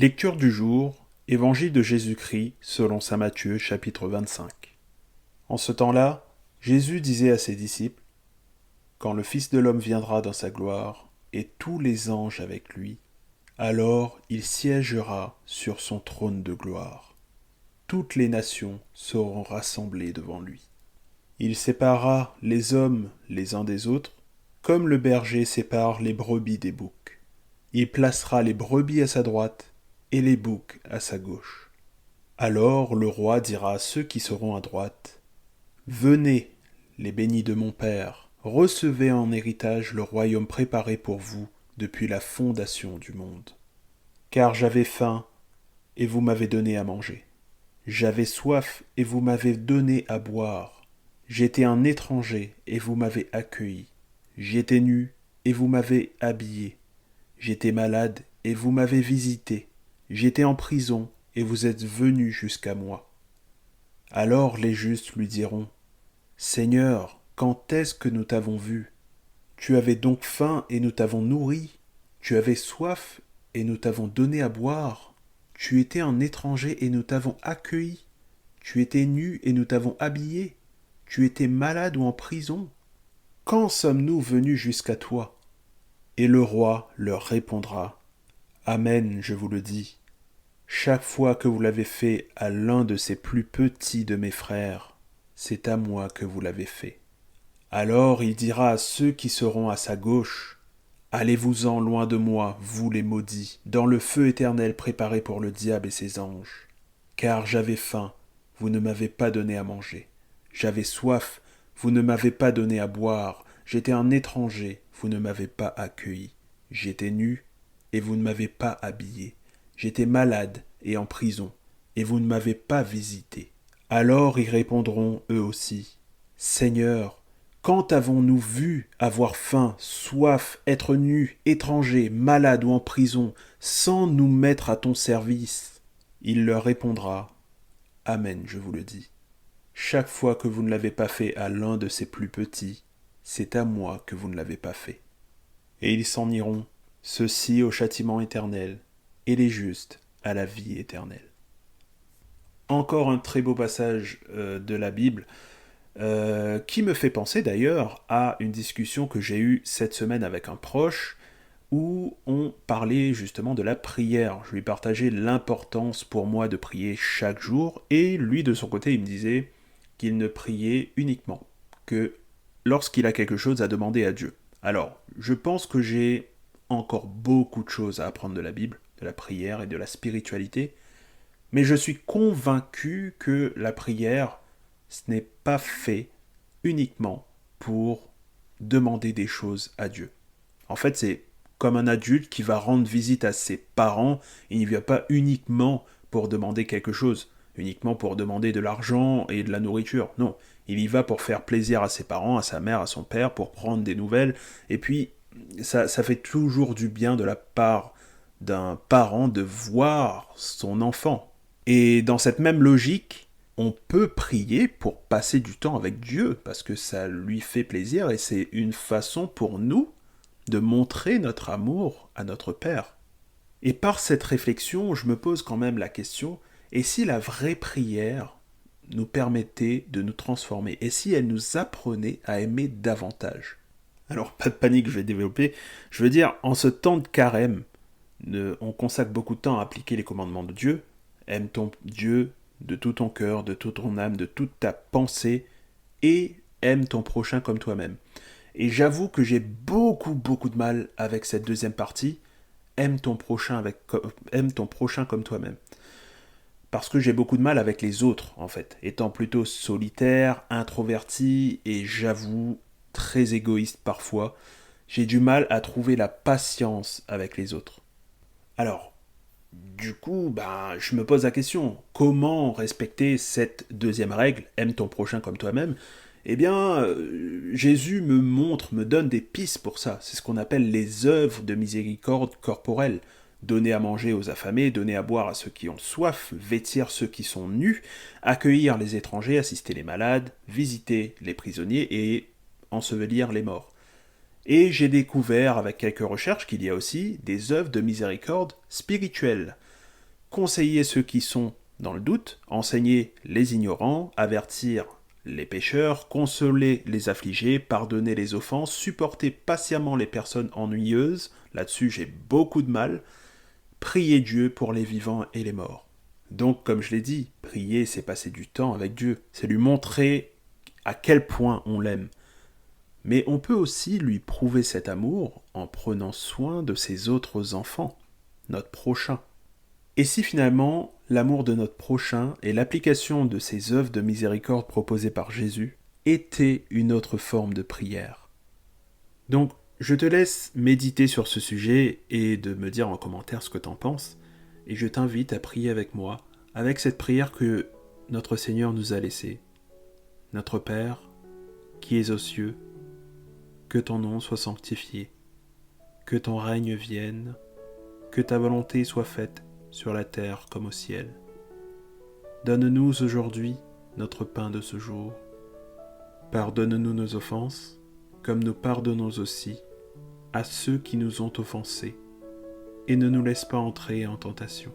Lecture du jour, Évangile de Jésus-Christ selon saint Matthieu, chapitre 25. En ce temps-là, Jésus disait à ses disciples, quand le Fils de l'homme viendra dans sa gloire, et tous les anges avec lui, alors il siégera sur son trône de gloire. Toutes les nations seront rassemblées devant lui. Il séparera les hommes les uns des autres, comme le berger sépare les brebis des boucs. Il placera les brebis à sa droite et les boucs à sa gauche. Alors le roi dira à ceux qui seront à droite, venez, les bénis de mon Père, recevez en héritage le royaume préparé pour vous depuis la fondation du monde. Car j'avais faim, et vous m'avez donné à manger. J'avais soif, et vous m'avez donné à boire. J'étais un étranger, et vous m'avez accueilli. J'étais nu, et vous m'avez habillé. J'étais malade, et vous m'avez visité. J'étais en prison, et vous êtes venus jusqu'à moi. Alors les justes lui diront, Seigneur, quand est-ce que nous t'avons vu? Tu avais donc faim, et nous t'avons nourri. Tu avais soif, et nous t'avons donné à boire. Tu étais un étranger, et nous t'avons accueilli. Tu étais nu, et nous t'avons habillé. Tu étais malade ou en prison. Quand sommes-nous venus jusqu'à toi? Et le roi leur répondra, Amen, je vous le dis. Chaque fois que vous l'avez fait à l'un de ces plus petits de mes frères, c'est à moi que vous l'avez fait. Alors il dira à ceux qui seront à sa gauche, Allez-vous-en loin de moi, vous les maudits, dans le feu éternel préparé pour le diable et ses anges. Car j'avais faim, vous ne m'avez pas donné à manger. J'avais soif, vous ne m'avez pas donné à boire. J'étais un étranger, vous ne m'avez pas accueilli. J'étais nu, et vous ne m'avez pas habillé. J'étais malade et en prison, et vous ne m'avez pas visité. Alors ils répondront eux aussi, Seigneur, quand avons-nous vu avoir faim, soif, être nus, étrangers, malades ou en prison, sans nous mettre à ton service? Il leur répondra, Amen, je vous le dis. Chaque fois que vous ne l'avez pas fait à l'un de ces plus petits, c'est à moi que vous ne l'avez pas fait. Et ils s'en iront, ceux-ci au châtiment éternel, et les justes à la vie éternelle. Encore un très beau passage de la Bible, qui me fait penser d'ailleurs à une discussion que j'ai eue cette semaine avec un proche, où on parlait justement de la prière. Je lui partageais l'importance pour moi de prier chaque jour, et lui de son côté il me disait qu'il ne priait uniquement que lorsqu'il a quelque chose à demander à Dieu. Alors, je pense que j'ai encore beaucoup de choses à apprendre de la Bible, de la prière et de la spiritualité, mais je suis convaincu que la prière, ce n'est pas fait uniquement pour demander des choses à Dieu. En fait, c'est comme un adulte qui va rendre visite à ses parents, il n'y vient pas uniquement pour demander quelque chose, uniquement pour demander de l'argent et de la nourriture. Non, il y va pour faire plaisir à ses parents, à sa mère, à son père, pour prendre des nouvelles. Et puis, ça fait toujours du bien de la part d'un parent de voir son enfant. Et dans cette même logique, on peut prier pour passer du temps avec Dieu, parce que ça lui fait plaisir, et c'est une façon pour nous de montrer notre amour à notre Père. Et par cette réflexion, je me pose quand même la question, et si la vraie prière nous permettait de nous transformer, et si elle nous apprenait à aimer davantage? Alors, pas de panique, je vais développer. Je veux dire, en ce temps de carême, on consacre beaucoup de temps à appliquer les commandements de Dieu. Aime ton Dieu de tout ton cœur, de toute ton âme, de toute ta pensée, et aime ton prochain comme toi-même. Et j'avoue que j'ai beaucoup de mal avec cette deuxième partie, aime ton prochain comme toi-même. Parce que j'ai beaucoup de mal avec les autres, en fait, étant plutôt solitaire, introverti, et j'avoue, très égoïste parfois, j'ai du mal à trouver la patience avec les autres. Alors, du coup, je me pose la question, comment respecter cette deuxième règle, aime ton prochain comme toi-même? Eh bien, Jésus me donne des pistes pour ça. C'est ce qu'on appelle les œuvres de miséricorde corporelle. Donner à manger aux affamés, donner à boire à ceux qui ont soif, vêtir ceux qui sont nus, accueillir les étrangers, assister les malades, visiter les prisonniers et ensevelir les morts. Et j'ai découvert avec quelques recherches qu'il y a aussi des œuvres de miséricorde spirituelle. conseiller ceux qui sont dans le doute, enseigner les ignorants, avertir les pécheurs, consoler les affligés, pardonner les offenses, supporter patiemment les personnes ennuyeuses, là-dessus j'ai beaucoup de mal, prier Dieu pour les vivants et les morts. Donc, comme je l'ai dit, prier, c'est passer du temps avec Dieu, c'est lui montrer à quel point on l'aime. Mais on peut aussi lui prouver cet amour en prenant soin de ses autres enfants, notre prochain. Et si finalement l'amour de notre prochain et l'application de ces œuvres de miséricorde proposées par Jésus étaient une autre forme de prière? Donc, je te laisse méditer sur ce sujet et de me dire en commentaire ce que t'en penses. Et je t'invite à prier avec moi, avec cette prière que notre Seigneur nous a laissée. Notre Père, qui es aux cieux, que ton nom soit sanctifié, que ton règne vienne, que ta volonté soit faite sur la terre comme au ciel. Donne-nous aujourd'hui notre pain de ce jour. Pardonne-nous nos offenses, comme nous pardonnons aussi à ceux qui nous ont offensés, et ne nous laisse pas entrer en tentation,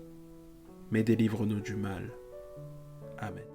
mais délivre-nous du mal. Amen.